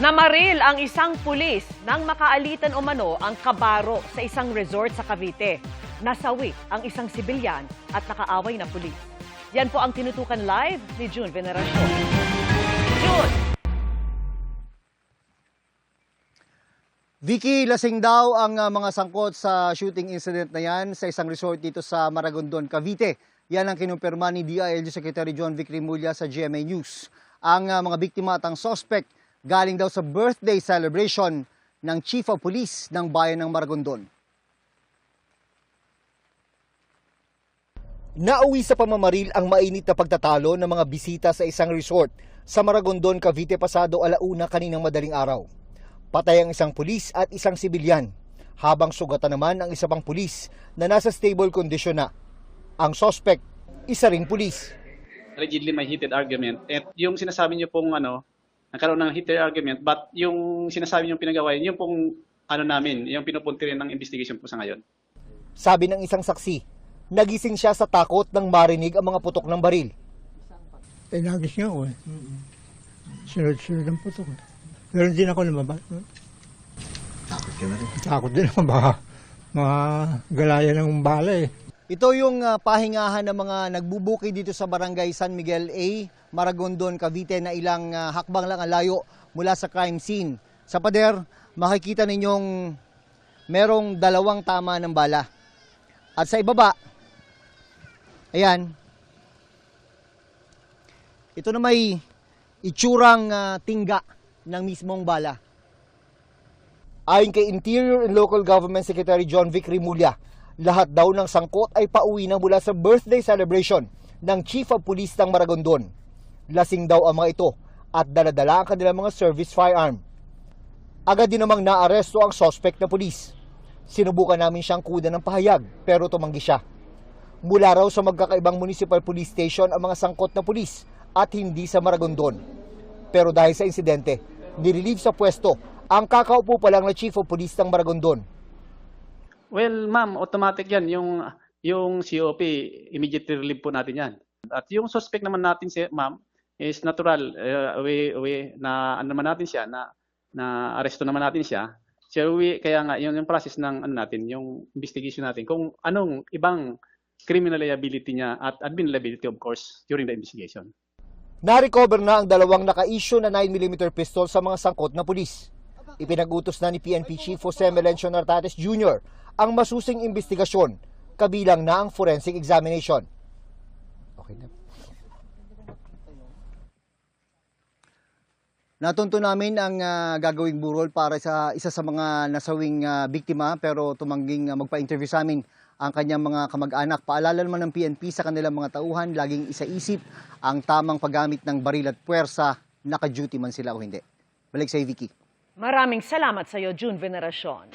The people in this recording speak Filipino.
Namaril ang isang pulis nang makaalitan umano ang kabaro sa isang resort sa Cavite. Nasawi ang isang sibilyan at nakaaway na pulis. Yan po ang tinutukan live ni June Veneracion. June! Vicky, lasing daw ang mga sangkot sa shooting incident na yan sa isang resort dito sa Maragondon, Cavite. Yan ang kinumpirma ni DILG Secretary John Vic Rimulya sa GMA News. Ang mga biktima at ang suspect galing daw sa birthday celebration ng Chief of Police ng bayan ng Maragondon. Nauwi sa pamamaril ang mainit na pagtatalo ng mga bisita sa isang resort sa Maragondon, Cavite pasado 1:00 kaninang madaling araw. Patay ang isang pulis at isang sibilyan, habang sugatan naman ang isa pang pulis na nasa stable condition na. Ang suspect, isa ring pulis. Allegedly may heated argument. At yung sinasabi niyo pong nagkaroon ng heated argument, but yung sinasabi niyong pinagawa, yung pong namin, yung pinupunti rin ng investigation po sa ngayon. Sabi ng isang saksi, nagising siya sa takot nang marinig ang mga putok ng baril. Nagising ako eh. Sunod-sunod ang putok. Pero hindi na ako lumabas. Takot ka na rin. Takot din ako, baka mga galaya ng bala eh. Ito yung pahingahan ng mga nagbubuki dito sa barangay San Miguel A, Maragondon, Cavite na ilang hakbang lang ang layo mula sa crime scene. Sa pader, makikita ninyong merong 2 tama ng bala. At sa ibaba, ayan, ito na may itsurang tingga ng mismong bala. Ayon kay Interior and Local Government Secretary John Vic Rimulya, lahat daw ng sangkot ay pauwi na mula sa birthday celebration ng Chief of Police ng Maragondon. Lasing daw ang mga ito at daladala ang kanilang mga service firearm. Agad din namang naaresto ang suspect na pulis. Sinubukan namin siyang kunan ng pahayag pero tumanggi siya. Mula raw sa magkakaibang municipal police station ang mga sangkot na pulis at hindi sa Maragondon. Pero dahil sa insidente, nirelieve sa pwesto ang kakaupo pa lang na Chief of Police ng Maragondon. Well, ma'am, automatic yan. Yung COP, immediately relieve po natin yan. At yung suspect naman natin, ma'am, is natural. Naman natin siya, na aresto naman natin siya. So, kaya nga, yung process ng natin, yung investigation natin, kung anong ibang criminal liability niya at admin liability, of course, during the investigation. Na-recover na ang 2 naka-issue na 9mm pistol sa mga sangkot na pulis. Ipinag-utos na ni PNP Chief Jose Melencio Nartates Jr. ang masusing investigasyon, kabilang na ang forensic examination. Okay na. Natunto namin ang gagawing burol para sa isa sa mga nasawing biktima pero tumangging magpa-interview sa amin ang kanyang mga kamag-anak. Paalala naman ng PNP sa kanilang mga tauhan, laging isaisip ang tamang paggamit ng baril at puwersa, naka-duty man sila o hindi. Balik sa Vicky. Maraming salamat sa iyo, June Veneracion.